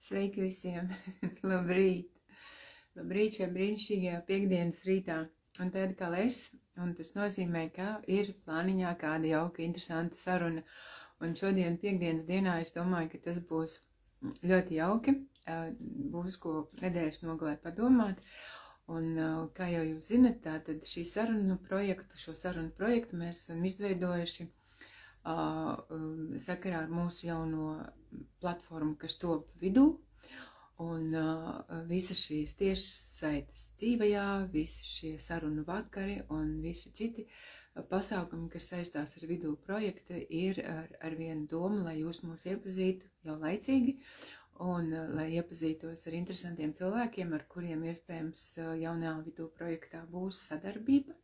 Sveiki visiem! Labrīt! Labrīt šajā brīnišķīgajā piekdienas rītā. Un tāda kā es, un tas nozīmē, ka ir plāniņā kāda jauka, interesanta saruna. Un šodien piekdienas dienā es domāju, ka tas būs ļoti jauki. Būs ko nedēļas nogalē padomāt. Un kā jau jūs zinat, tātad šo sarunu projektu mēs esam izveidojuši sakarā ar mūsu jauno platformu, kas top vidū, un visas šīs tiešsaites dzīvajā, visi šie sarunu vakari un visi citi pasākumi, kas saistās ar vidū projektu, ir ar vienu domu, lai jūs mūs iepazītu jau laicīgi, un lai iepazītos ar interesantiem cilvēkiem, ar kuriem iespējams jaunajā vidū projektā būs sadarbība.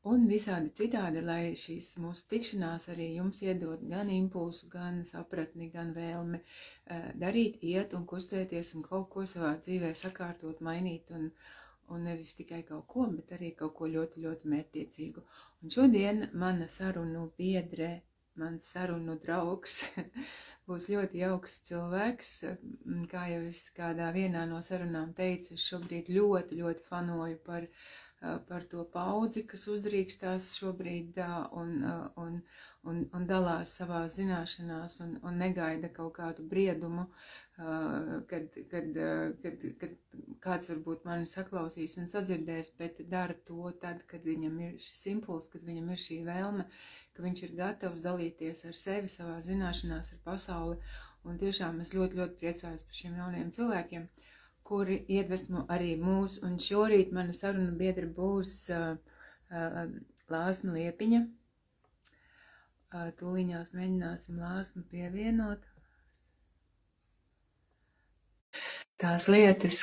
Un visādi citādi, lai šīs mūsu tikšanās arī jums iedod gan impulsu, gan sapratni, gan vēlmi darīt, iet un kustēties un kaut ko savā dzīvē sakārtot, mainīt un nevis tikai kaut ko, bet arī kaut ko ļoti, ļoti mērķtiecīgu. Un šodien mana sarunu biedre, mans sarunu draugs būs ļoti jauks cilvēks. Kā jau es kādā vienā no sarunām teicu, es šobrīd ļoti, ļoti fanoju par to paudzi, kas uzdrīkstās šobrīd un dalās savā zināšanās un negaida kaut kādu briedumu, kad kāds varbūt mani saklausīs un sadzirdēs, bet dara to tad, kad viņam ir šis impulss, kad viņam ir šī vēlme, ka viņš ir gatavs dalīties ar sevi, savā zināšanās, ar pasauli. Un tiešām es ļoti, ļoti priecājos par šiem jauniem cilvēkiem, kuri iedvesmo arī mūs, un šorīt mana saruna biedra būs Lāsma Liepiņa. Tūliņās mēģināsim Lāsmu pievienot. Tās lietas,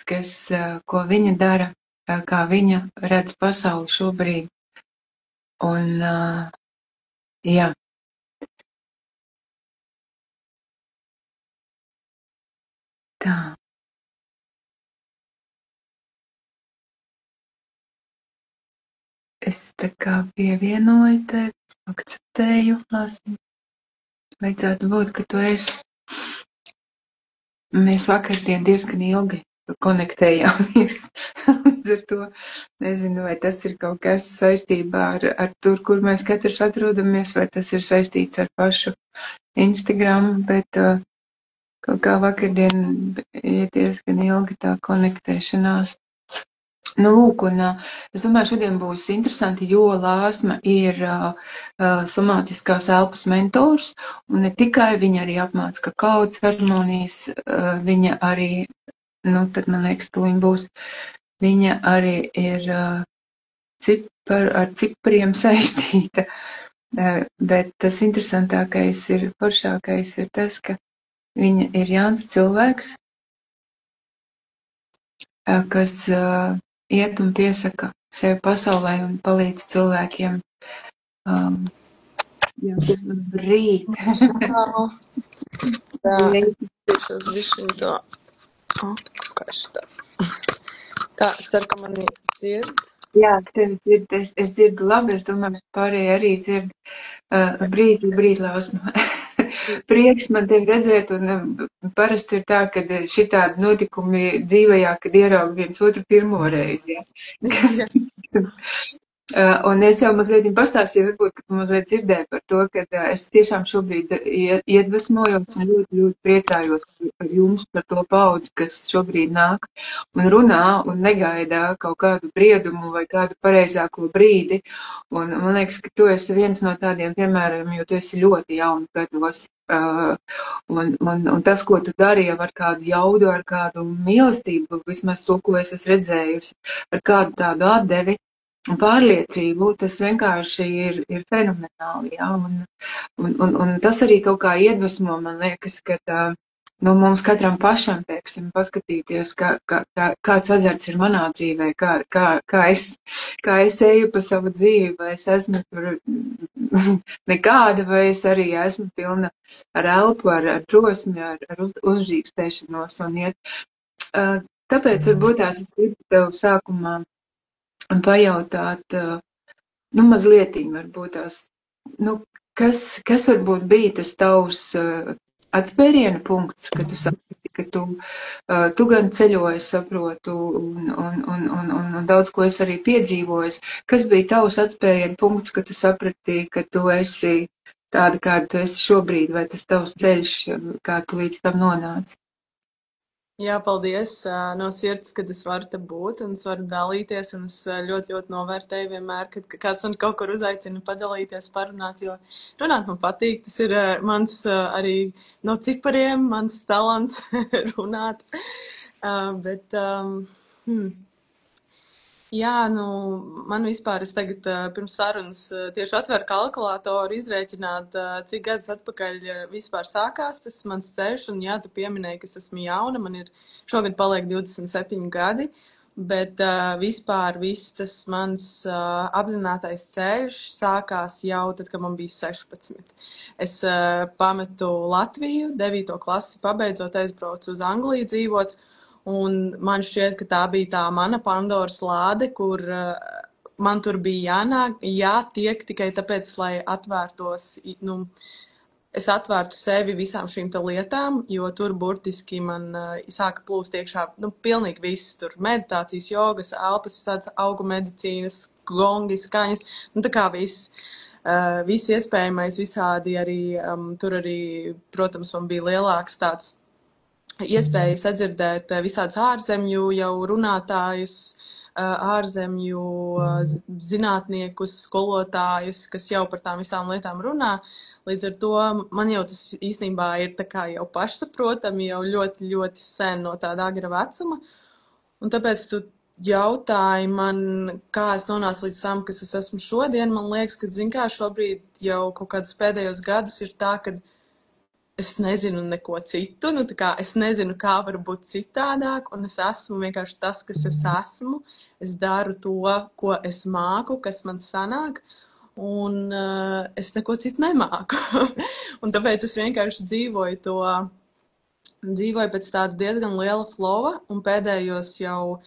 ko viņa dara, kā viņa redz pasauli šobrīd. Un, jā. Tā. Es tā kā pievienoju tevi, akceptēju, Lāsmu. Vajadzētu būt, ka tu esi. Mēs vakardien diezgan ilgi konektējāmies. Līdz ar to nezinu, vai tas ir kaut kas saistībā ar tur, kur mēs katrs atrodamies, vai tas ir saistīts ar pašu Instagram, bet kaut kā vakardien ir diezgan ilgi tā konektēšanās. Nu, lūk, un es domāju, šodien būs interesanti, jo Lāsma ir somātiskās elpas mentors, un ne tikai viņa arī apmāca kakao ceremonijas, viņa arī, nu, tad man liekas, tūliņ būs, viņa arī ir ar cipariem saistīta, bet tas interesantākais ir, foršākais ir tas, ka viņa ir jauns cilvēks, kas iet un piesaka sevi pasaulē un palīdz cilvēkiem. Jā, brīt. Tā, tiešos bišķiņ to. Kā šitā. Tā, ceru, ka mani dzird. Jā, tevi dzird, es dzirdu labi, es domāju, pārējie arī dzird. Brīt, Lāsma. Prieks man tevi redzēt, un parasti ir tā, kad šitādi notikumi dzīvajā, kad ieraug viens otru pirmo reizi. Ja? Un es jau mazliet pastāstīju, varbūt, ka tu mazliet dzirdēji par to, ka es tiešām šobrīd iedvesmojos un ļoti, ļoti priecājos par jums, par to paudzi, kas šobrīd nāk un runā un negaida kaut kādu briedumu vai kādu pareizāko brīdi. Un man liekas, ka tu esi viens no tādiem piemēriem, jo tu esi ļoti jaunu gados. Un tas, ko tu dari jau ar kādu jaudu, ar kādu mīlestību, vismaz to, ko es esmu redzējusi, ar kādu tādu atdevi un pārliecību, tas vienkārši ir fenomenāli, jā, un tas arī kaut kā iedvesmo, man liekas, ka nu, mums katram pašam, teiksim, paskatīties, kāds azarts ir manā dzīvē, kā es eju pa savu dzīvi, vai es esmu tur nekāda, vai es arī esmu pilna ar elpu, ar drosmi, ar uzdrīkstēšanos un iet. Tāpēc varbūt tās gribu tev sākumā pajautāt, nu, mazlietiņ varbūt tās, nu, kas varbūt bija tas tavs atspēriena punkts, kad tu sāki ka tu gan ceļoji, saprotu, un daudz ko es arī piedzīvoju. Kas bija tavs atspērienu punkts, kad tu sapratīji, ka tu esi tāda, kāda tu esi šobrīd, vai tas tavs ceļš, kā tu līdz tam nonāci? Jā, paldies no sirds, kad es varu te būt un es varu dalīties, un es ļoti, ļoti novērtēju vienmēr, kad kāds man kaut kur uzaicina padalīties, parunāt, jo runāt man patīk, tas ir mans arī no cipariem, mans talants runāt, bet, jā, nu, man vispār es tagad pirms sarunas tieši atveru kalkulātoru izrēķināt, cik gadus atpakaļ vispār sākās tas mans ceļš, un jā, tu pieminēji, ka es esmu jauna, man ir šogad paliek 27 gadi, bet vispār viss tas mans apzinātais ceļš sākās jau tad, kad man bija 16. Es pametu Latviju, 9. klasi pabeidzot, aizbraucu uz Angliju dzīvot, un man šķiet, ka tā bija tā mana Pandoras lāde, kur man tur bija jātiek tikai tāpēc, lai atvērtos, nu, es atvērtu sevi visām šīm te lietām, jo tur burtiski man sāka plūst iekšā, nu, pilnīgi viss tur meditācijas, jogas, elpas, visādas augu medicīnas, gongi, skaņas, nu, tā kā viss. Viss iespējamais, visādi arī, tur arī, protams, man bija lielāks tāds iespēja sadzirdēt visādus ārzemju jau runātājus, ārzemju zinātniekus, skolotājus, kas jau par tām visām lietām runā. Līdz ar to man jau tas īstenībā ir tā kā jau pašsaprotami, jau ļoti, ļoti sen no tāda agra vecuma. Un tāpēc tu jautāji man, kā es nonācu līdz tam, kas es esmu šodien. Man liekas, ka, zin kā, šobrīd jau kaut kādus pēdējos gadus ir tā, ka es nezinu neko citu, nu tā kā es nezinu, kā var būt citādāk, un es esmu vienkārši tas, kas es esmu. Es daru to, ko es māku, kas man sanāk, un es neko citu nemāku. Un tāpēc es vienkārši dzīvoju pēc tāda diezgan liela flova, un pēdējos jau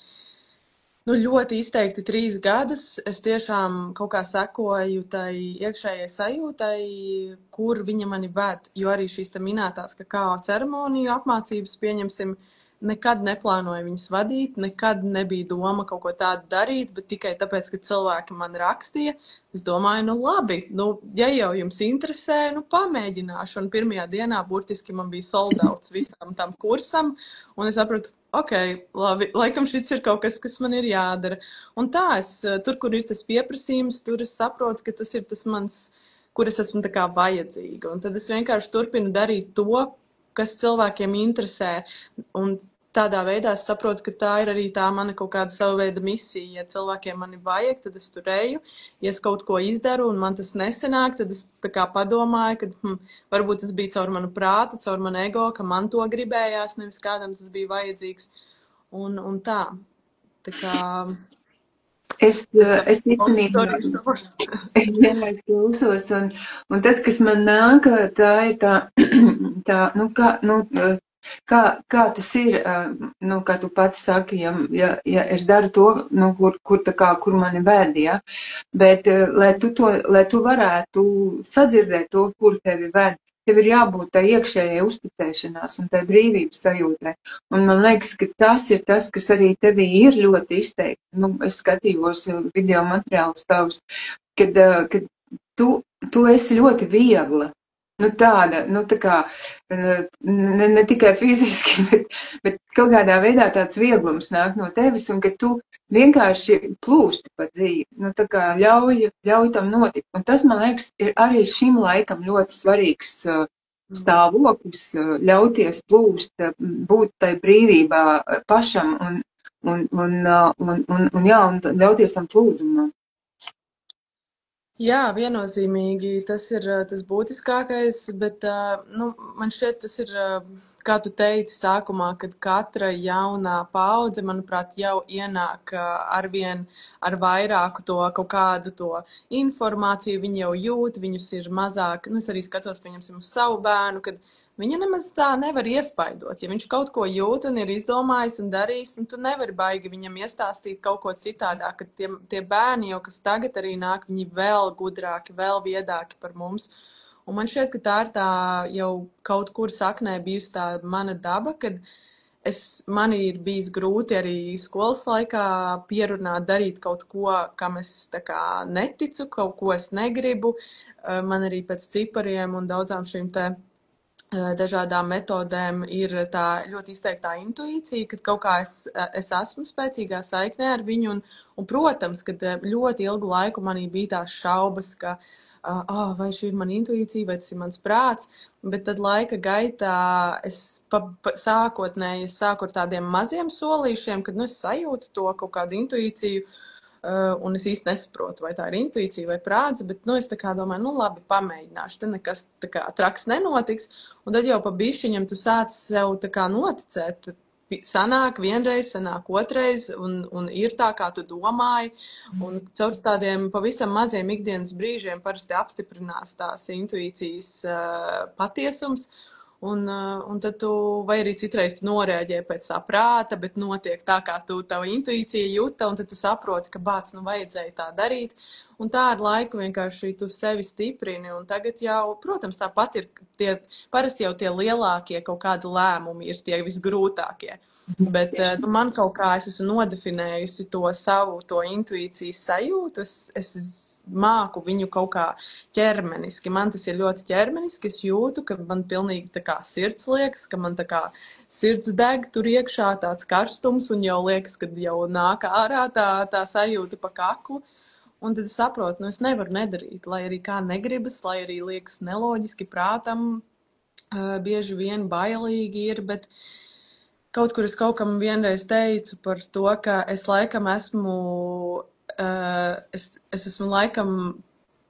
ļoti izteikti 3 gadus es tiešām kaut kā sekoju tai iekšējai sajūtai, kur viņa mani ved, jo arī šīs te minētās kakao ceremoniju apmācības, pieņemsim, nekad neplānoju viņas vadīt, nekad nebija doma kaut ko tādu darīt, bet tikai tāpēc, ka cilvēki man rakstīja, es domāju, nu labi, ja jau jums interesē, pamēģināšu, un pirmajā dienā burtiski man bija soldauts visam tam kursam, un es sapratu, ok, labi, laikam šis ir kaut kas, kas man ir jādara. Un tā, tur, kur ir tas pieprasījums, tur es saprotu, ka tas ir tas mans, kur es esmu tā kā vajadzīga. Un tad es vienkārši turpinu darīt to, kas cilvēkiem interesē. Un tādā veidā es saprotu, ka tā ir arī tā mana kaut kāda sava veida misija. Ja cilvēkiem mani vajag, tad es tur eju. Ja es kaut ko izdaru un man tas nesanāk, tad es tā kā padomāju, ka varbūt tas bija caur manu prātu, caur manu ego, ka man to gribējās, nevis kādam tas bija vajadzīgs. Un tā. Tā kā... Es īstenībā vienlaiks klausos, un tas, kas man nāk, tā ir kā tas ir, kā tu pati saki, ja es daru to, kur mani ved, ja, bet, lai tu varētu sadzirdēt to, kur tevi ved, tev ir jābūt tai iekšējai uzticēšanās un tai brīvības sajūtai. Un man liekas, ka tas ir tas, kas arī tevī ir ļoti izteikti. Es skatījos video materiālus tavus, kad tu esi ļoti viegla. Tāda, tā kā, ne tikai fiziski, bet kaut kādā veidā tāds vieglums nāk no tevis, un ka tu vienkārši plūsti pa dzīvi, tā kā ļauj tam notikt. Un tas, man liekas, ir arī šim laikam ļoti svarīgs stāvoklis, ļauties plūst, būt tai brīvībā pašam un ļauties tam plūdumam. Jā, viennozīmīgi tas ir tas būtiskākais, bet man šķiet tas ir, kā tu teici sākumā, kad katra jaunā paudze, manuprāt, jau ienāk arvien ar vairāku to kaut kādu to informāciju, viņi jau jūt, viņus ir mazāk, es arī skatos, pieņemsim, uz savu bērnu, kad viņa nemaz tā nevar iespaidot. Ja viņš kaut ko jūt un ir izdomājis un darījis, un tu nevari baigi viņam iestāstīt kaut ko citādāk, ka tie bērni jau, kas tagad arī nāk, viņi vēl gudrāki, vēl viedāki par mums. Un man šķiet, ka tā ir tā jau kaut kur saknē bijusi tā mana daba, kad man ir bijis grūti arī skolas laikā pierunāt darīt kaut ko, kam es tā kā neticu, kaut ko es negribu. Man arī pēc cipariem un daudzām šīm te dažādām metodēm ir tā ļoti izteiktā intuīcija, kad kaut kā es esmu spēcīgā saiknē ar viņu, un protams, kad ļoti ilgu laiku manī bija tās šaubas, ka vai šī ir mana intuīcija, vai tas ir mans prāts, bet tad laika gaitā es sākotnēji sāku ar tādiem maziem solīšiem, kad es sajūtu to kaut kādu intuīciju, un es īsti nesaprotu, vai tā ir intuīcija vai prāts, bet es tā kā domāju, labi, pamēģināšu, te nekas tā kā traks nenotiks, un tad jau pa bišķiņam tu sāc sev tā kā noticēt, sanāk vienreiz, sanāk otrais, un ir tā, kā tu domāji, un caur tādiem pavisam maziem ikdienas brīžiem parasti apstiprinās tās intuīcijas patiesums, un tad tu, vai arī citreiz tu noreaģē pēc tā prāta, bet notiek tā, kā tava intuīcija jūta, un tad tu saproti, ka vajadzēja tā darīt, un tā ar laiku vienkārši tu sevi stiprini, un tagad jau, protams, tāpat ir parasti jau tie lielākie kaut kādi lēmumi ir tie visgrūtākie, bet man kaut kā es esmu nodefinējusi to intuīcijas sajūtu, es māku viņu kaut kā ķermeniski. Man tas ir ļoti ķermeniski. Es jūtu, ka man pilnīgi tā kā sirds liekas, ka man tā kā sirds deg tur iekšā tāds karstums un jau liekas, ka jau nāk ārā tā sajūta pa kaklu. Un tad es saprotu, es nevaru nedarīt, lai arī kā negribas, lai arī liekas neloģiski prātam, bieži vien bailīgi ir, bet kaut kur es kaut kam vienreiz teicu par to, ka es laikam esmu es esmu laikam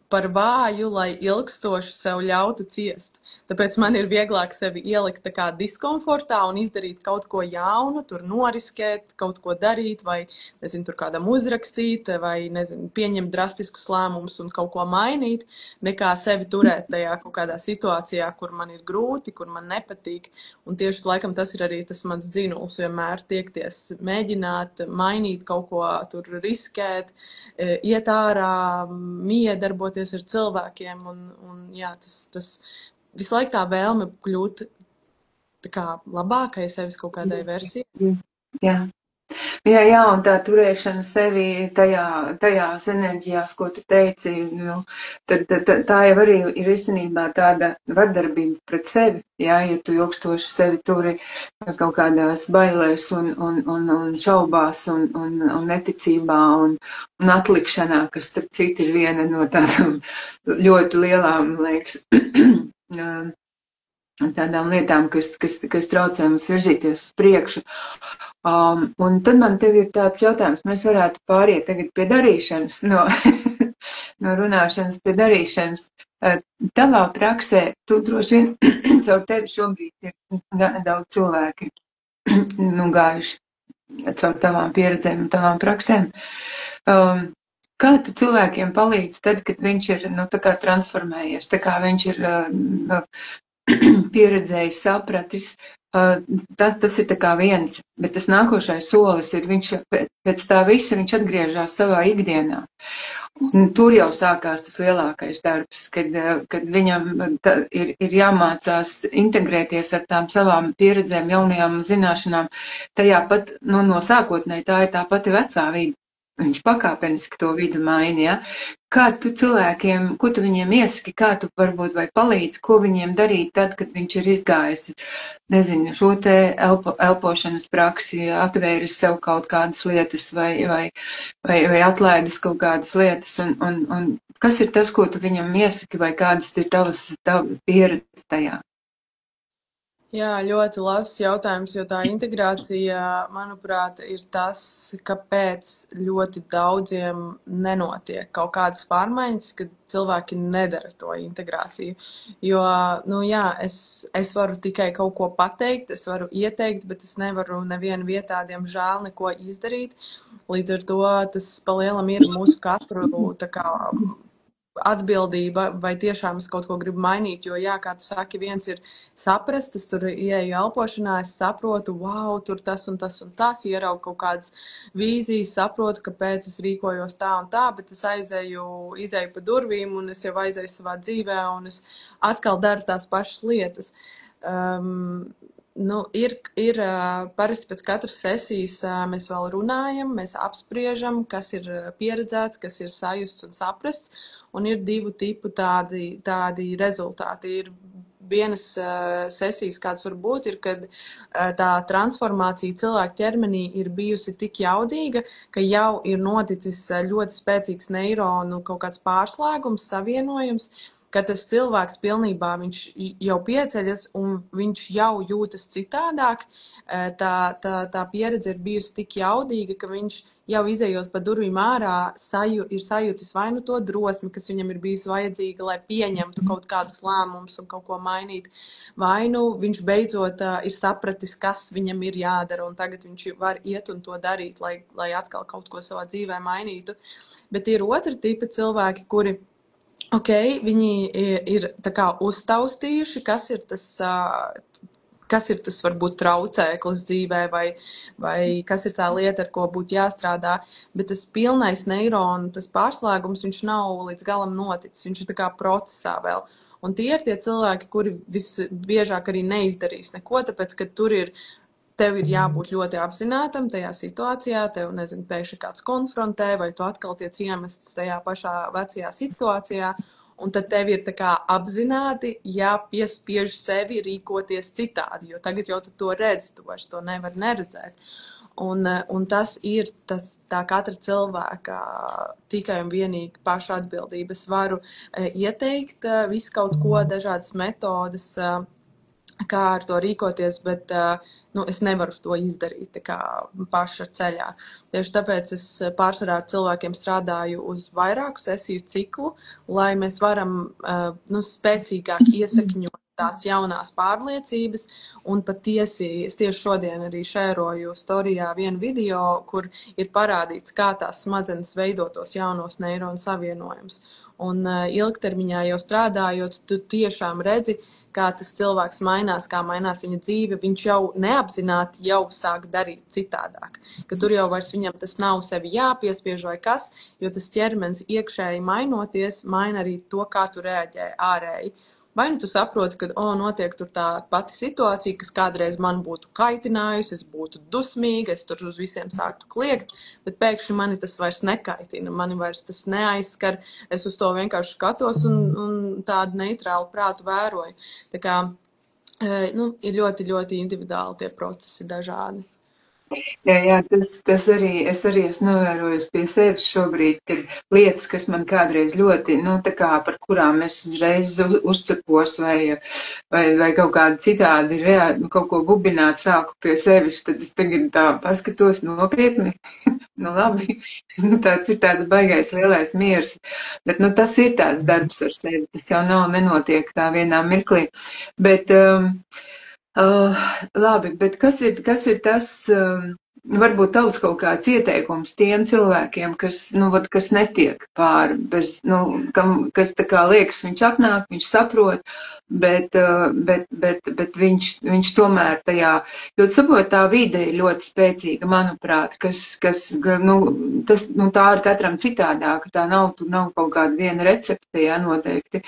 par vāju, lai ilgstoši sev ļautu ciest. Tāpēc man ir vieglāk sevi ielikt tā kā diskomfortā un izdarīt kaut ko jaunu, tur noriskēt, kaut ko darīt, vai, nezinu, tur kādam uzrakstīt, vai, nezinu, pieņemt drastiskus lēmumus un kaut ko mainīt, nekā sevi turēt tajā kaut kādā situācijā, kur man ir grūti, kur man nepatīk. Un tieši laikam tas ir arī tas mans dzinuls, vienmēr tiekties, mēģināt, mainīt kaut ko, tur riskēt, iet ārā, miedarboties ar cilvēkiem, un jā, tas visu laiku tā vēlme kļūt tā kā labākai sevis kaut kādai versijai. Jā, un tā turēšana sevi tajās enerģijās, ko tu teici, tad tā jau arī ir īstenībā tāda vardarbība pret sevi, ja tu ilgstoši sevi turi kaut kādās bailēs un šaubās un neticībā un atlikšanā, kas starp citu ir viena no tādām ļoti lielām, liekas, tādām lietām, kas traucē mums virzīties uz priekšu. Un tad man tev ir tāds jautājums, mēs varētu pāriet tagad pie darīšanas, no runāšanas pie darīšanas. Tavā praksē, tu droši vien caur tevi šobrīd ir gana daudz cilvēki gājuši caur tavām pieredzēm un tavām praksēm. Kā tu cilvēkiem palīdzi tad, kad viņš ir, tā kā transformējies, tā kā viņš ir pieredzējis, sapratis, tas ir tā kā viens, bet tas nākošais solis ir, viņš pēc tā visa, viņš atgriežās savā ikdienā. Un tur jau sākās tas lielākais darbs, kad viņam ir jāmācās integrēties ar tām savām pieredzēm, jaunajām zināšanām. Tajā pat, no sākotnēji tā ir tā pati vecā vide. Viņš pakāpeniski to vidu maina, ja? Kā tu cilvēkiem, ko tu viņiem iesaki, kā tu varbūt vai palīdzi, ko viņiem darīt tad, kad viņš ir izgājis, nezinu, šo te elpošanas praksi, atvēris sev kaut kādas lietas vai atlaidis kaut kādas lietas, un kas ir tas, ko tu viņam iesaki, vai kādas ir tava pieredze tajā? Jā, ļoti labs jautājums, jo tā integrācija, manuprāt, ir tas, kāpēc ļoti daudziem nenotiek kaut kādas pārmaiņas, kad cilvēki nedara to integrāciju. Jo, jā, es varu tikai kaut ko pateikt, es varu ieteikt, bet es nevaru nevienu vietā, diemžēl, neko izdarīt. Līdz ar to tas pa lielam ir mūsu katru, tā kā, atbildība, vai tiešām es kaut ko gribu mainīt, jo, jā, kā tu saki, viens ir saprast, es tur ieeju elpošanā, es saprotu, wow, tur tas un tas un tas, ieraugu kaut kādas vīzijas, saprotu, kāpēc es rīkojos tā un tā, bet es izēju pa durvīm un es jau aizēju savā dzīvē un es atkal daru tās pašas lietas. Ir parasti pēc katras sesijas mēs vēl runājam, mēs apspriežam, kas ir pieredzēts, kas ir sajusts un saprasts, un ir divu tipu tādi rezultāti. Ir vienas sesijas, kāds var būt, ir, kad tā transformācija cilvēka ķermenī ir bijusi tik jaudīga, ka jau ir noticis ļoti spēcīgs neironu kaut kāds pārslēgums, savienojums, ka tas cilvēks pilnībā viņš jau pieceļas un viņš jau jūtas citādāk. Tā pieredze ir bijusi tik jaudīga, ka viņš jau izējot pa durvīm ārā ir sajūtis vai nu to drosmi, kas viņam ir bijusi vajadzīga, lai pieņemtu kaut kādus lēmumus un kaut ko mainīt, vai nu viņš beidzot ir sapratis, kas viņam ir jādara, un tagad viņš var iet un to darīt, lai atkal kaut ko savā dzīvē mainītu. Bet ir otra tipa cilvēki, kuri viņi ir tā kā uztaustījuši, kas ir tas varbūt traucēklis dzīvē vai kas ir tā lieta, ar ko būtu jāstrādā, bet tas pilnais neironu, tas pārslēgums, viņš nav līdz galam noticis, viņš ir tā kā procesā vēl. Un tie ir tie cilvēki, kuri visbiežāk arī neizdarīs neko, tāpēc, ka tev ir jābūt ļoti apzinātam tajā situācijā, tev, pēkšņi kāds konfrontē, vai tu atkal tiec iemests tajā pašā vecajā situācijā, un tad tev ir tā kā apzināti jāpiespiež sevi rīkoties citādi, jo tagad jau tu to redzi, tu vairs to nevar neredzēt. Un tas ir tā katra cilvēka tikai un vienīgi paša atbildība. Es varu ieteikt visu kaut ko, dažādas metodas, kā ar to rīkoties, bet es nevaru to izdarīt tā kā paša ceļā. Tieši tāpēc es pārsvarā ar cilvēkiem strādāju uz vairāku sesiju ciklu, lai mēs varam spēcīgāk iesakņot tās jaunās pārliecības, un patiesi es tieši šodien arī šēroju storijā vienu video, kur ir parādīts, kā tās smadzenes veido tos jaunos neironu savienojumus. Un ilgtermiņā jau strādājot, tu tiešām redzi, kā tas cilvēks mainās, kā mainās viņa dzīve, viņš jau neapzināti jau sāk darīt citādāk. Ka tur jau vairs viņam tas nav sevi jāpiespiež vai kas, jo tas ķermenis iekšēji mainoties, maina arī to, kā tu reaģē ārēji. Vai nu tu saproti, ka notiek tur tā pati situācija, kas kādreiz man būtu kaitinājusi, es būtu dusmīga, es tur uz visiem sāktu kliegt, bet pēkšņi mani tas vairs nekaitina, mani vairs tas neaizskar, es uz to vienkārši skatos un tādu neitrālu prātu vēroju. Tā kā ir ļoti, ļoti individuāli tie procesi dažādi. Jā, tas arī, es esmu novērojis pie sevis šobrīd, ka lietas, kas man kādreiz ļoti, tā kā par kurām es uzreiz uzcepos vai kaut kādi citādi kaut ko bubināt sāku pie sevis, tad es tagad tā paskatos nopietni. Labi, tāds ir tāds baigais lielais miers, bet tas ir tāds darbs ar sevi, tas jau nenotiek tā vienā mirklī, bet labi, bet kas ir tas, varbūt tavs kaut kāds ieteikums tiem cilvēkiem, kas netiek pāri, kas tā kā liekas, viņš atnāk, viņš saprot, bet viņš tomēr tajā, jo saprot, tā vide ir ļoti spēcīga, manuprāt, tā ir katram citādāka, tā nav kaut kāda viena recepte, jā, noteikti,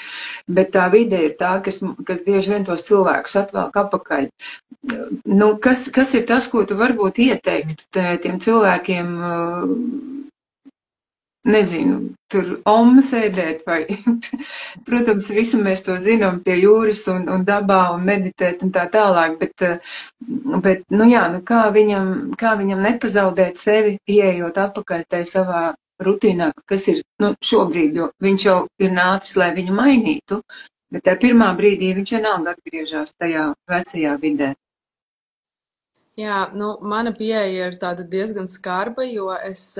bet tā vide ir tā, kas bieži vien tos cilvēkus atvelk apakaļ. Kas ir tas, ko tu varbūt ieteiktu tiem cilvēkiem, nezinu, tur sēdēt vai, protams, visu mēs to zinām pie jūras un dabā un meditēt un tā tālāk, bet kā viņam nepazaudēt sevi, ieejot atpakaļ tai savā rutīnā, kas ir, šobrīd, jo viņš jau ir nācis, lai viņu mainītu, bet tā pirmā brīdī viņš vienalga atgriežas tajā vecajā vidē. Jā, mana pieeja ir tāda diezgan skarba, jo es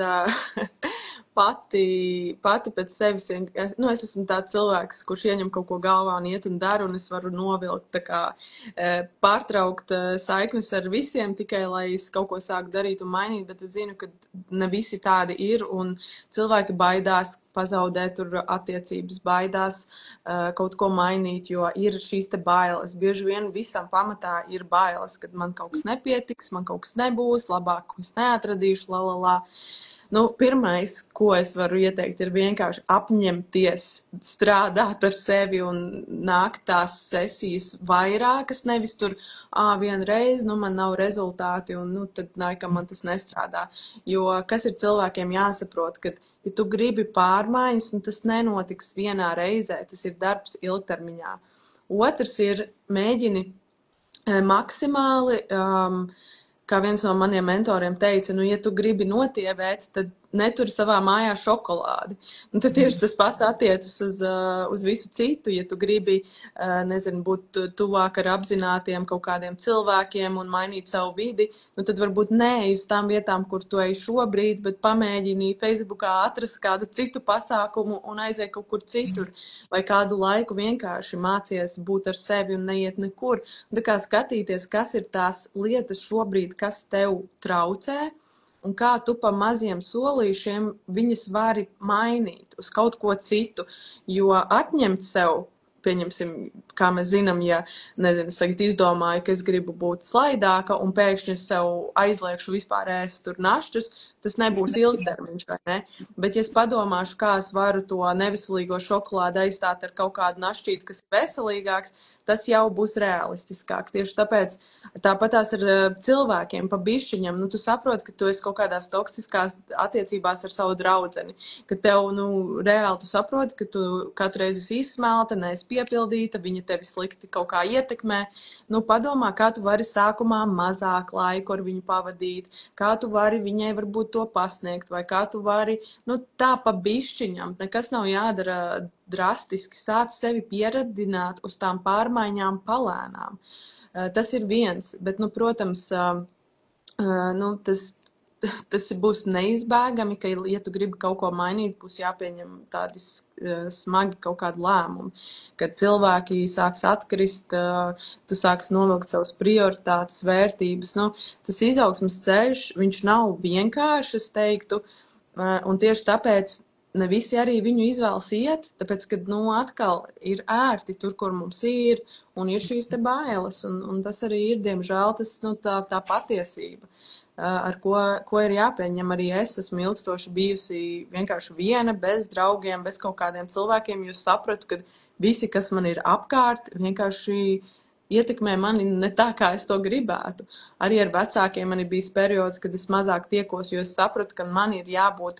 pati pēc sevis, es esmu tāds cilvēks, kurš ieņem kaut ko galvā un iet un dara, un es varu novilkt, tā kā pārtraukt saiknes ar visiem tikai, lai es kaut ko sāku darīt un mainīt, bet es zinu, ka ne visi tādi ir, un cilvēki baidās pazaudēt tur attiecības, baidās kaut ko mainīt, jo ir šīs te bailes. Bieži vien visam pamatā ir bailes, kad man kaut kas nepietiks, man kaut kas nebūs, labāk es neatradīšu, Nu, pirmais, ko es varu ieteikt, ir vienkārši apņemties strādāt ar sevi un nākt tās sesijas vairākas, nevis tur, vienreiz, man nav rezultāti un, tad laikam man tas nestrādā. Jo kas ir cilvēkiem jāsaprot, ka, ja tu gribi pārmaiņas, tas nenotiks vienā reizē, tas ir darbs ilgtermiņā. Otrs ir mēģini maksimāli, kā viens no maniem mentoriem teica, ja tu gribi notievēt, tad neturi savā mājā šokolādi. Un tad tieši tas pats attiecas uz visu citu. Ja tu gribi, būt tuvāk ar apzinātiem kaut kādiem cilvēkiem un mainīt savu vidi, tad varbūt neej uz tām vietām, kur tu ej šobrīd, bet pamēģini Facebookā atrast kādu citu pasākumu un aizej kaut kur citur. Vai kādu laiku vienkārši mācies būt ar sevi un neiet nekur. Tā kā skatīties, kas ir tās lietas šobrīd, kas tev traucē, un kā tu pa maziem solīšiem viņas vari mainīt uz kaut ko citu, jo atņemt sev, pieņemsim, kā mēs zinām, ja, tagad izdomāju, ka es gribu būt slaidāka un pēkšņi sev aizliekšu vispār ēst tur našķus, tas nebūs ilgtermiņš, vai ne? Bet, ja es padomāšu, kā es varu to neveselīgo šokolādi aizstāt ar kaut kādu našķīti, kas ir veselīgāks, tas jau būs realistiskāk. Tieši tāpēc tāpatās ar cilvēkiem pa bišķiņam, tu saproti, ka tu esi kaut kādās toksiskās attiecībās ar savu draudzeni, ka tev, reāli tu saproti, ka tu katru reizi esi izsmelta, neesi piepildīta, viņa tevi slikti kaut kā ietekmē. Padomā, kā tu vari sākumā mazāk laiku ar viņu pavadīt, kā tu vari viņai varbūt to pasniegt, vai kā tu vari, tā pa bišķiņam, nekas nav jādara drastiski, sāc sevi pieradināt uz tām pārmaiņām palēnām. Tas ir viens, bet, protams, tas būs neizbēgami, ka, ja tu gribi kaut ko mainīt, būs jāpieņem tādi smagi kaut kādi lēmumi, kad cilvēki sāks atkrist, tu sāks novilkt savas prioritātes, vērtības. Tas izaugsmes ceļš, viņš nav vienkārši, es teiktu, un tieši tāpēc ne visi arī viņu izvēlas iet, tāpēc, ka, atkal ir ērti tur, kur mums ir, un ir šīs te bailes, un tas arī ir, diemžēl, tas, tā patiesība, ar ko ir jāpieņem. Arī es esmu ilgstoši bijusi vienkārši viena, bez draugiem, bez kaut kādiem cilvēkiem, jo sapratu, ka visi, kas man ir apkārt, vienkārši ietekmē mani ne tā, kā es to gribētu. Arī ar vecākiem man ir bijis periods, kad es mazāk tiekos, jo es sapratu, ka man ir jābūt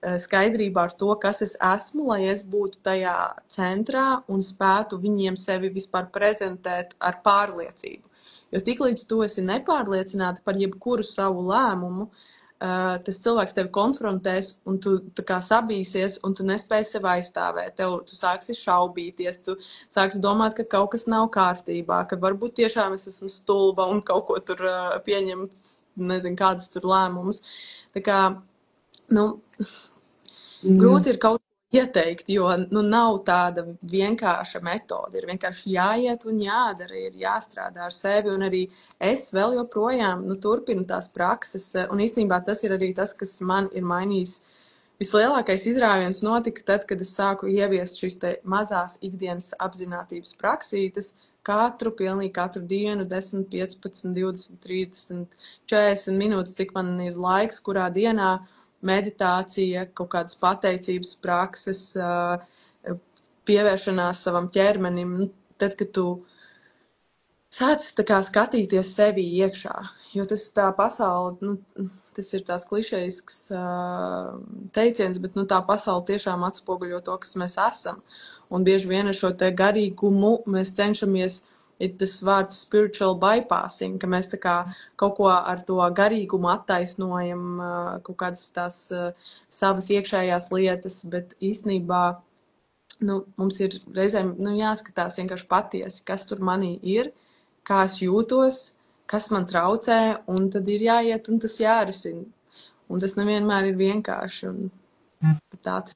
skaidrībā ar to, kas es esmu, lai es būtu tajā centrā un spētu viņiem sevi vispār prezentēt ar pārliecību. Jo tiklīdz tu esi nepārliecināta par jebkuru savu lēmumu, tas cilvēks tevi konfrontēs un tu tā kā sabīsies un tu nespēji sevi aizstāvēt. Tu sāksi šaubīties, tu sāksi domāt, ka kaut kas nav kārtībā, ka varbūt tiešām es esmu stulba un kaut ko tur pieņemt, nezinu, kādus tur lēmumus. Tā kā, grūti ir kaut ko ieteikt, jo nav tāda vienkārša metode. Ir vienkārši jāiet un jādara, ir jāstrādā ar sevi. Un arī es vēl joprojām turpinu tās prakses. Un īstenībā tas ir arī tas, kas man ir mainījis. Vislielākais izrāviens notika tad, kad es sāku ieviest šīs te mazās ikdienas apzinātības praksītes. Pilnīgi katru dienu, 10, 15, 20, 30, 40 minūtes, cik man ir laiks, kurā dienā meditācija, kaut kādas pateicības prakses, pievēršanās savam ķermenim, tad, kad tu sāc tā kā skatīties sevi iekšā, jo tas tā pasaule, tas ir tās klišejisks teiciens, bet tā pasaule tiešām atspoguļo to, kas mēs esam. Un bieži vien ar šo te garīgumu mēs cenšamies, ir tas vārds spiritual bypassing, ka mēs tā kā kaut ko ar to garīgumu attaisnojam, kaut kādas tās savas iekšējās lietas, bet īstenībā, mums ir reizēm, jāskatās vienkārši patiesi, kas tur manī ir, kā es jūtos, kas man traucē, un tad ir jāiet un tas jārisina. Un tas nevienmēr ir vienkārši. Bet tā tas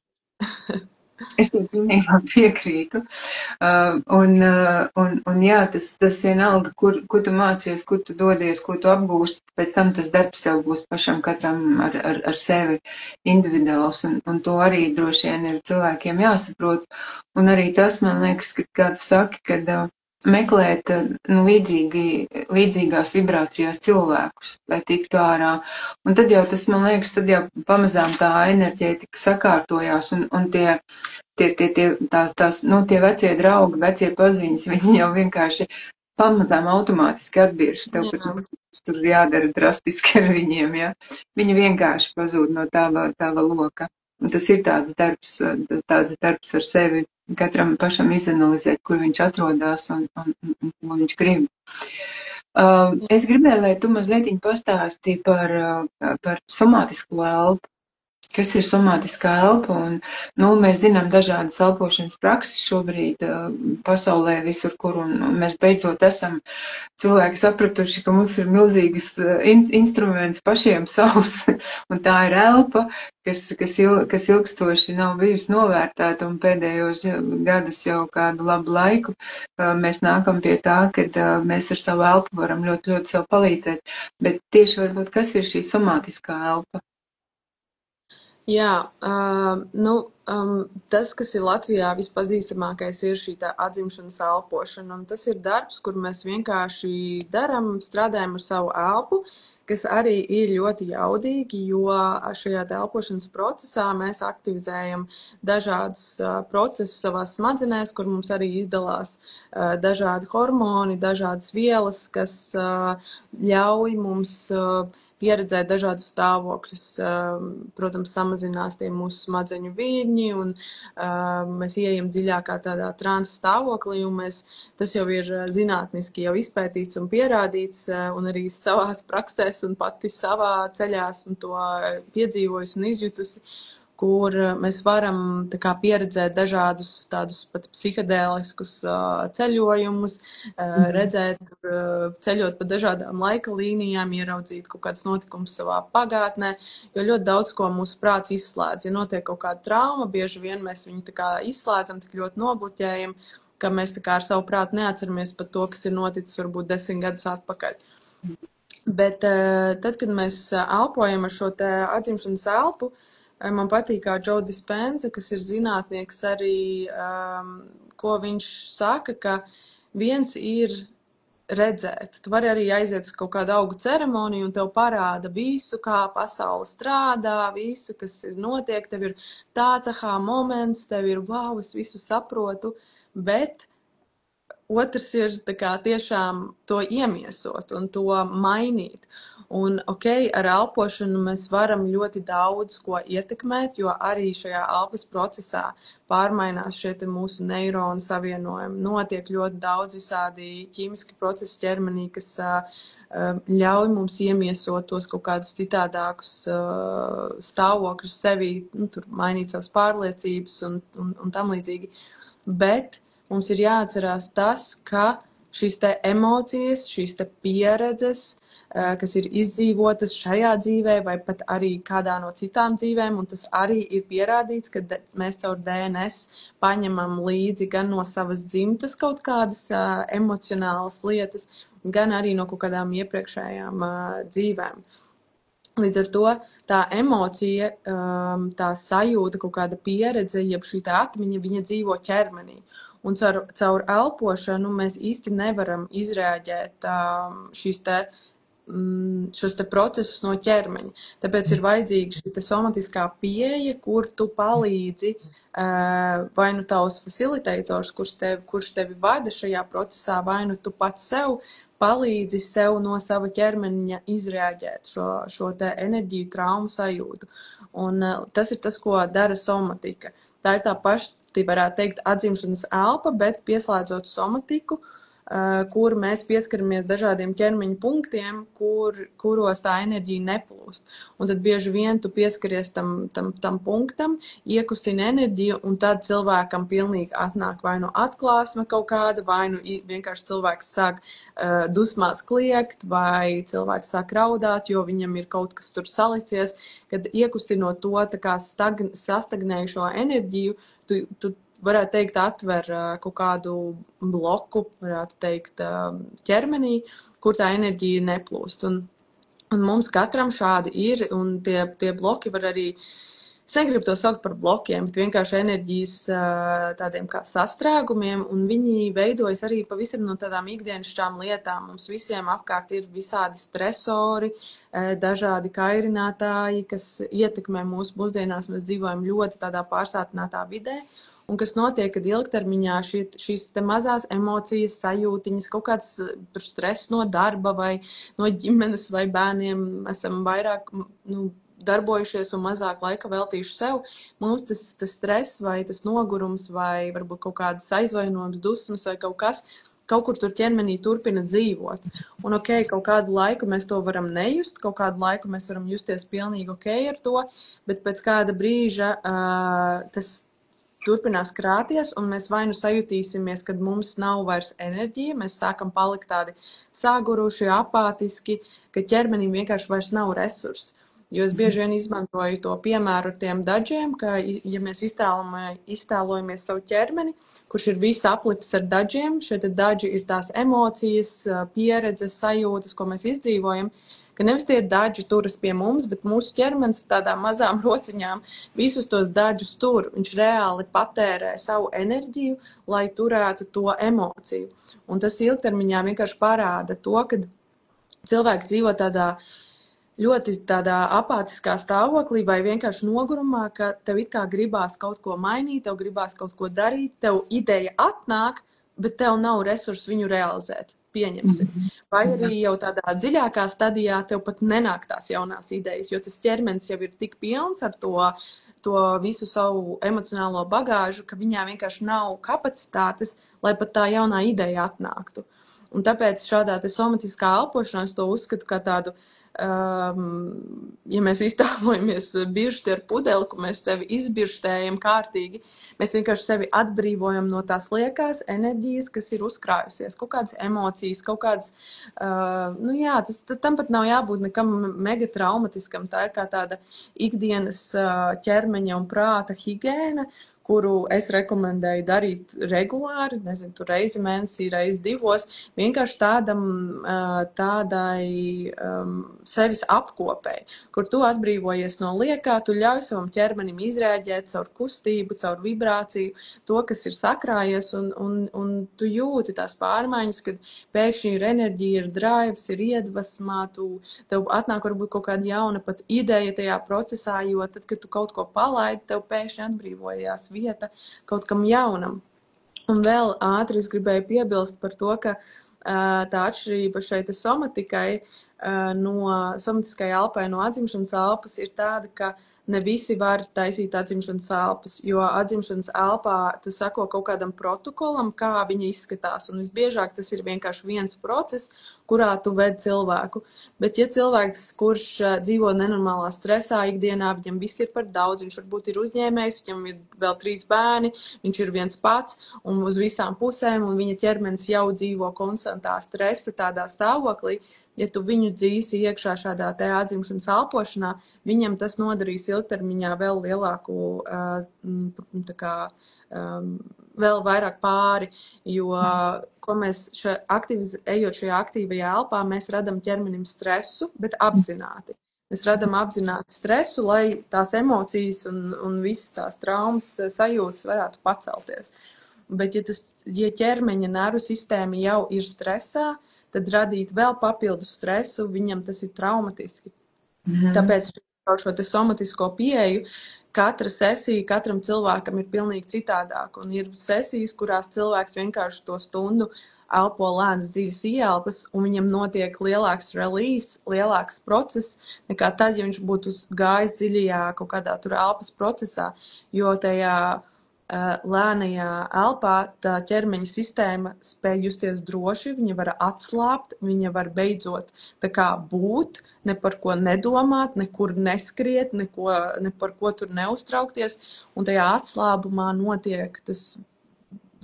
Es tev pilnībā piekrītu. Un jā, tas vienalga, kur tu mācies, kur tu dodies, ko tu apgūsti, pēc tam tas darbs jau būs pašam katram ar sevi individuāls, un to arī droši vien ir cilvēkiem jāsaprot. Un arī tas, man liekas, kā tu saki, kad meklēt līdzīgās vibrācijās cilvēkus, lai tiktu ārā. Un tad jau tas, man liekas, tad jau pamazām tā enerģētika sakārtojās, un tie vecie draugi, vecie paziņas, viņi jau vienkārši pamazām automātiski atbirst. Tev pat tur jādara drastiski ar viņiem, ja. Viņi vienkārši pazūd no tava loka. Un tas ir tāds darbs ar sevi, katram pašam izanalizēt, kur viņš atrodas un ko viņš grib. Es gribēju, lai tu mazliet pastāstīji par somātisko elpu. Kas ir somātiskā elpa, un mēs zinām dažādas elpošanas prakses šobrīd pasaulē visur, kur, un mēs beidzot esam cilvēki sapratuši, ka mums ir milzīgas instruments pašiem savs, un tā ir elpa, kas ilgstoši nav bijusi novērtēta, un pēdējos gadus jau kādu labu laiku mēs nākam pie tā, kad mēs ar savu elpu varam ļoti, ļoti sev palīdzēt, bet tieši varbūt kas ir šī somātiskā elpa? Jā, tas, kas ir Latvijā vispazīstamākais, ir šī tā atzimšanas elpošana, un tas ir darbs, kur mēs vienkārši strādājam ar savu elpu, kas arī ir ļoti jaudīgi, jo šajā elpošanas procesā mēs aktivizējam dažādus procesus savās smadzenēs, kur mums arī izdalās dažādi hormoni, dažādas vielas, kas ļauj mums pieredzēt dažādus stāvokļus. Protams, samazinās tie mūsu smadzeņu viļņi, un mēs ieejam dziļākā tādā transa stāvoklī, un tas jau ir zinātniski jau izpētīts un pierādīts, un arī savās praksēs un pati savā ceļā esmu to piedzīvojusi un izjutusi, kur mēs varam pieredzēt dažādus tādus pat psihedēliskus ceļojumus, redzēt, ceļot pa dažādām laika līnijām, ieraudzīt kaut kādus notikumus savā pagātnē, jo ļoti daudz ko mūsu prāts izslēdz. Ja notiek kaut kāda trauma, bieži vien mēs viņu izslēdzam, tik ļoti nobloķējam, ka mēs ar savu prātu neatceramies par to, kas ir noticis varbūt 10 gadus atpakaļ. Bet tad, kad mēs elpojam ar šo te atzimšanas elpu, man patīk kā Joe Dispenza, kas ir zinātnieks arī, ko viņš saka, ka viens ir redzēt. Tu vari arī aiziet uz kaut kādu augu ceremoniju un tev parāda visu, kā pasaule strādā, visu, kas notiek, tev ir tāds aha moments, tev ir wow, es visu saprotu, bet otrs ir tiešām to iemiesot un to mainīt. Un, ar elpošanu mēs varam ļoti daudz ko ietekmēt, jo arī šajā elpas procesā pārmainās šie mūsu neironu savienojumi. Notiek ļoti daudz visādi ķīmiski procesi ķermenī, kas ļauj mums iemiesot tos kaut kādus citādākus stāvokļus sevī, tur mainīt savas pārliecības un tam līdzīgi. Bet mums ir jāatcerās tas, ka šīs te emocijas, šīs te pieredzes, kas ir izdzīvotas šajā dzīvē vai pat arī kādā no citām dzīvēm, un tas arī ir pierādīts, ka mēs caur DNS paņemam līdzi gan no savas dzimtas kaut kādas emocionālas lietas, gan arī no kaut kādām iepriekšējām dzīvēm. Līdz ar to tā emocija, tā sajūta, kaut kāda pieredze, jeb šī tā atmiņa, viņa dzīvo ķermenī. Un caur elpošanu mēs īsti nevaram izrēģēt šos te procesus no ķermeņa. Tāpēc ir vajadzīga šī somatiskā pieeja, kur tu palīdzi vai nu tavs facilitators, kurš tevi vada šajā procesā, vai nu tu pats sev palīdzi sev no sava ķermeņa izrēģēt šo te enerģiju, traumu sajūtu. Un tas ir tas, ko dara somatika. Tā ir tā paša, varētu teikt, atzimšanas elpa, bet pieslēdzot somatiku, kur mēs pieskaramies dažādiem ķermeņa punktiem, kuros tā enerģija neplūst. Un tad bieži vien tu pieskaries tam punktam, iekustina enerģiju, un tad cilvēkam pilnīgi atnāk vai nu atklāsme kaut kāda, vai nu vienkārši cilvēks sāk dusmās kliegt, vai cilvēks sāk raudāt, jo viņam ir kaut kas tur salicies, kad iekustinot to tā kā sastagnējušo enerģiju, tu varētu teikt, atver kaut kādu bloku, varētu teikt, ķermenī, kur tā enerģija neplūst. Un mums katram šādi ir, un tie bloki var arī, es negribu to saukt par blokiem, bet vienkārši enerģijas tādiem kā sastrēgumiem, un viņi veidojas arī pavisam no tādām ikdienišķām lietām. Mums visiem apkārt ir visādi stresori, dažādi kairinātāji, kas ietekmē mūsu mūsdienās. Mēs dzīvojam ļoti tādā pārsātinātā vidē. Un kas notiek, kad ilgtermiņā šīs te mazās emocijas, sajūtiņas, kaut kāds stress no darba vai no ģimenes vai bērniem, esam vairāk darbojušies un mazāk laika veltījuši sev, mums tas stress vai tas nogurums vai varbūt kaut kādas aizvainojums, dusmas vai kaut kas, kaut kur tur ķermenī turpina dzīvot. Un kaut kādu laiku mēs to varam nejust, kaut kādu laiku mēs varam justies pilnīgi ar to, bet pēc kāda brīža tas turpinās krāties, un mēs vai nu sajutīsimies, kad mums nav vairs enerģija, mēs sākam palikt tādi saguruši, apātiski, ka ķermenim vienkārši vairs nav resursi. Jo es bieži vien izmantoju to piemēru ar tiem dažiem, ka, ja mēs iztēlojamies savu ķermeni, kurš ir viss aplips ar dažiem, šie daži ir tās emocijas, pieredzes, sajūtas, ko mēs izdzīvojam, ka nevis tie daži turas pie mums, bet mūsu ķermenis tādām mazām rociņām visus tos dažus tur. Viņš reāli patērē savu enerģiju, lai turētu to emociju. Un tas ilgtermiņā vienkārši parāda to, ka cilvēks dzīvo ļoti tādā apātiskā stāvoklī vai vienkārši nogurumā, ka tev it kā gribās kaut ko mainīt, tev gribās kaut ko darīt, tev ideja atnāk, bet tev nav resursu viņu realizēt. Pieņemsim. Vai arī jau tādā dziļākā stadijā tev pat nenāk tās jaunās idejas, jo tas ķermenis jau ir tik pilns ar to visu savu emocionālo bagāžu, ka viņā vienkārši nav kapacitātes, lai pat tā jaunā ideja atnāktu. Un tāpēc šādā somatiskā elpošanā es to uzskatu kā tādu, ja mēs iztēlojamies biršti ar pudeli, ko mēs sevi izbirštējam kārtīgi, mēs vienkārši sevi atbrīvojam no tās liekās enerģijas, kas ir uzkrājusies, kaut kādas emocijas, kaut kādas, tam pat nav jābūt nekam mega traumatiskam, tā ir kā tāda ikdienas ķermeņa un prāta higiēna, kuru es rekomendēju darīt regulāri, nezinu, tur reizi mēnesī, reizi divos, vienkārši tādai sevis apkopēji, kur tu atbrīvojies no liekā, tu ļauj savam ķermenim izrēģēt caur kustību, caur vibrāciju, to, kas ir sakrājies, un tu jūti tās pārmaiņas, kad pēkšņi ir enerģija, ir drives, ir iedvesmā, tev atnāk varbūt kaut kāda jauna pat ideja tajā procesā, jo tad, kad tu kaut ko palaidi, tev pēkšņi atbrīvojās vieta kaut kam jaunam. Un vēl ātri es gribēju piebilst par to, ka tā atšķirība šeit somatikai no somatiskai elpai no atzimšanas elpas ir tāda, ka ne visi var taisīt atzimšanas elpas, jo atzimšanas elpā tu sako kaut kādam protokolam, kā viņa izskatās, un visbiežāk tas ir vienkārši viens process, kurā tu ved cilvēku. Bet ja cilvēks, kurš dzīvo nenormālā stresā ikdienā, viņam viss ir par daudz, viņš varbūt ir uzņēmējs, viņam ir vēl 3 bērni, viņš ir viens pats un uz visām pusēm, un viņa ķermenis jau dzīvo konstantā stresa tādā stāvoklī, ja tu viņu dzīsi iekšā šādā te atzimšanas elpošanā, viņam tas nodarīs ilgtermiņā vēl lielāku, vēl vairāk pāri, jo, ko mēs ejot šajā aktīvajā elpā, mēs radam ķermenim stresu, bet apzināti. Mēs radam apzināti stresu, lai tās emocijas un visas tās traumas sajūtas varētu pacelties. Bet ja ķermeņa nervu sistēma jau ir stresā, tad radīt vēl papildus stresu, viņam tas ir traumatiski. Tāpēc šo te somatisko pieeju, katra sesija katram cilvēkam ir pilnīgi citādāk. Un ir sesijas, kurās cilvēks vienkārši to stundu elpo lēnas dziļas ieelpas, un viņam notiek lielāks release, lielāks process, nekā tad, ja viņš būtu gājis dziļajā kaut kādā tur elpas procesā, jo tajā lēnajā elpā tā ķermeņa sistēma spēj justies droši, viņa var atslābt, viņa var beidzot tā kā būt, ne par ko nedomāt, nekur neskriet, ne par ko tur neuztraukties, un tajā atslābumā notiek tas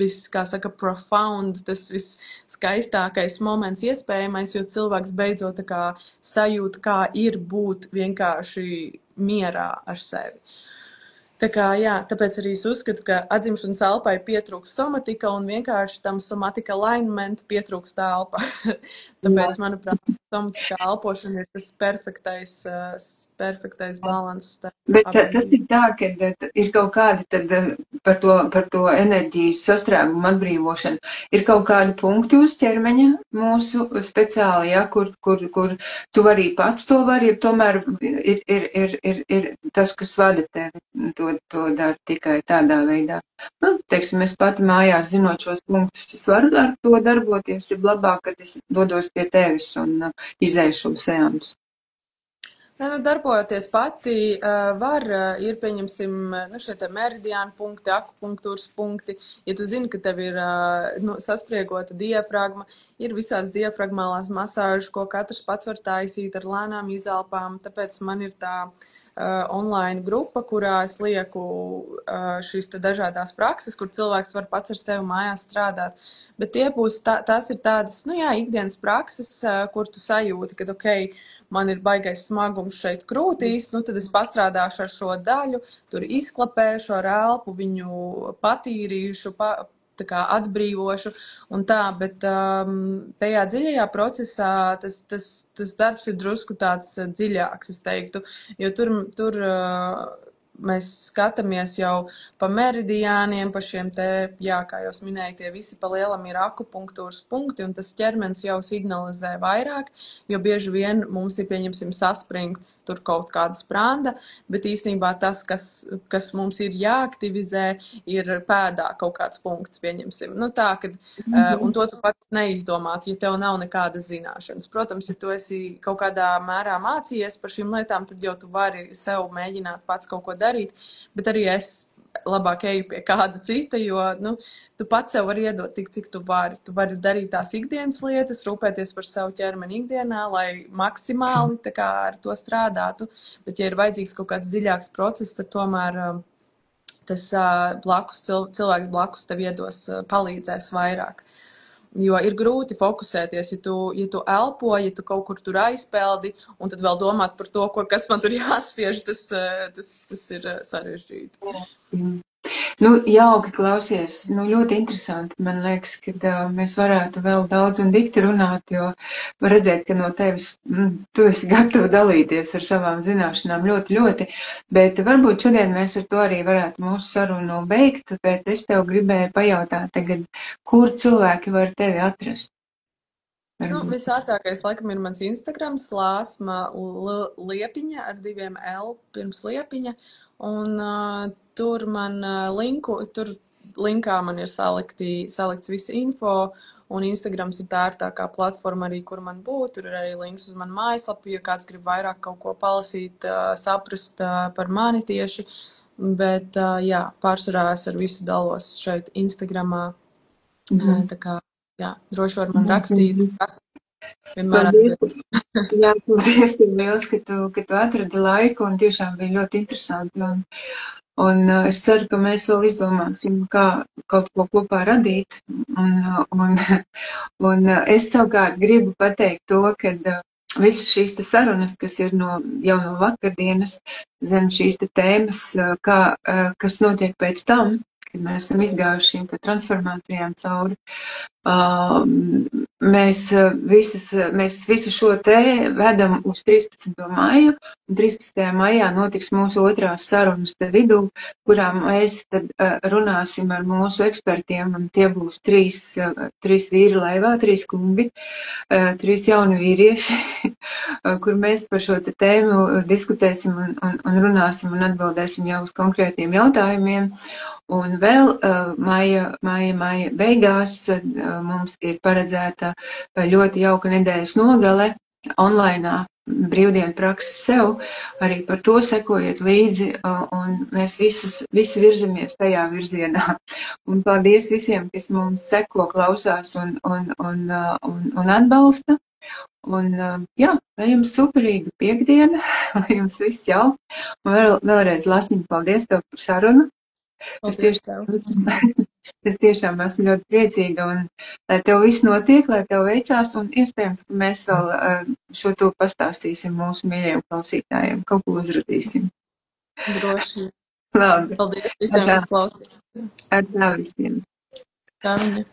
viss, kā saka, profound, tas viss skaistākais moments iespējamais, jo cilvēks beidzot tā kā sajūt, kā ir būt vienkārši mierā ar sevi. Tā kā, jā, tāpēc arī es uzskatu, ka atzimšanas elpai pietrūks somatika un vienkārši tam somatika alignment pietrūks tā elpa. Tāpēc, manuprāt, somatiskā elpošana ir tas perfektais balans. Bet tas ir tā, ka ir kaut kādi tad par to enerģijas sastrēgumu atbrīvošanu. Ir kaut kādi punkti uz ķermeņa mūsu speciāli, ja, kur tu arī pats to vari, ja tomēr ir tas, kas vada tevi, to dara tikai tādā veidā. Nu, teiksim, es pati mājās zinot šos punktus, es varu ar to darboties, ir labāk, kad es dodos pie tevis un izēju šo seansu. Darbojoties pati, ir, pieņemsim, šie te meridiāni punkti, akupunktūras punkti. Ja tu zini, ka tev ir saspriegota diafragma, ir visās diafragmālās masāžas, ko katrs pats var taisīt ar lēnām izelpām. Tāpēc man ir tā online grupa, kurā es lieku šīs te dažādās prakses, kur cilvēks var pats ar sevi mājās strādāt. Bet tās ir tādas, ikdienas prakses, kur tu sajūti, ka, man ir baigais smagums šeit krūtīs, tad es pastrādāšu ar šo daļu, tur izklapēšu ar elpu, viņu patīrīšu, tā kā atbrīvošu un tā, bet tajā dziļajā procesā tas darbs ir drusku tāds dziļāks, es teiktu, jo tur mēs skatāmies jau pa meridiāniem, pa šiem te, kā jūs minēju, tie visi pa lielam ir akupunktūras punkti, un tas ķermenis jau signalizē vairāk, jo bieži vien mums ir, pieņemsim, saspringts tur kaut kāda spranda, bet īstenībā tas, kas mums ir jāaktivizē, ir pēdā kaut kāds punkts, pieņemsim. Un to tu pats neizdomāt, ja tev nav nekādas zināšanas. Protams, ja tu esi kaut kādā mērā mācījies par šīm lietām, tad jau tu vari sev mēģināt pats kaut ko darīt, bet arī es labāk eju pie kāda cita, jo, tu pats sev vari iedot tik, cik tu vari. Tu vari darīt tās ikdienas lietas, rūpēties par savu ķermeni ikdienā, lai maksimāli tā kā ar to strādātu, bet ja ir vajadzīgs kaut kāds dziļāks process, tad tomēr tas cilvēks blakus tev iedos, palīdzēs vairāk. Jo ir grūti fokusēties, ja tu elpo, ja tu kaut kur tur aizpeldi, un tad vēl domāt par to, kas man tur jāspiež, tas ir sarežģīti. Jauki klausies, ļoti interesanti. Man liekas, ka mēs varētu vēl daudz un dikti runāt, jo var redzēt, ka no tevis tu esi gatava dalīties ar savām zināšanām ļoti, ļoti, bet varbūt šodien mēs ar to arī varētu mūsu sarunu beigt, bet es tev gribēju pajautāt tagad, kur cilvēki var tevi atrast? Visātākais, laikam, ir mans Instagrams, Lāsma Liepiņa ar 2 L pirms Liepiņa, un tur man linkā man ir salikts visi info, un Instagrams ir tā ērtākā platforma arī, kur man būt, tur ir arī links uz manu mājaslapu, ja kāds grib vairāk kaut ko palasīt, saprast par mani tieši, bet pārsvarā es ar visu dalos šeit Instagramā, tā kā, droši var man rakstīt, kas vienmēr atbild. Jā, paldies, liels, ka tu atradi laiku, un tiešām bija ļoti interesanti, un es ceru, ka mēs vēl izdomāsim, kā kaut ko kopā radīt, un es savukārt gribu pateikt to, ka visas šīs te sarunas, kas ir jau no vakardienas zem šīs te tēmas, kas notiek pēc tam, kad mēs esam izgājuši šīm transformācijām cauri. Mēs visu šo te vedam uz 13. maiju, un 13. maijā notiks mūsu otrās sarunas te vidū, kurā mēs tad runāsim ar mūsu ekspertiem, un tie būs 3 vīri laivā, 3 kungi, 3 jauni vīrieši, kur mēs par šo te tēmu diskutēsim un runāsim un atbildēsim jau uz konkrētiem jautājumiem. Un vēl maija beigās mums ir paredzēta ļoti jauka nedēļas nogale onlainā brīvdienu praksi sev, arī par to sekojiet līdzi, un mēs visi virzamies tajā virzienā. Un paldies visiem, kas mums seko, klausās un atbalsta. Un, jā, lai jums superīga piekdiena, lai jums viss jauki. Un vēlreiz, Lasmiņa, paldies tev par sarunu. Paldies tev. Es tiešām esmu ļoti priecīga, un lai tev viss notiek, lai tev veicās, un iespējams, ka mēs vēl šo to pastāstīsim mūsu mīļajiem klausītājiem, kaut ko uzradīsim. Droši. Labi. Paldies visiem, kas klausīs. Ar tā visiem. Tā viņa.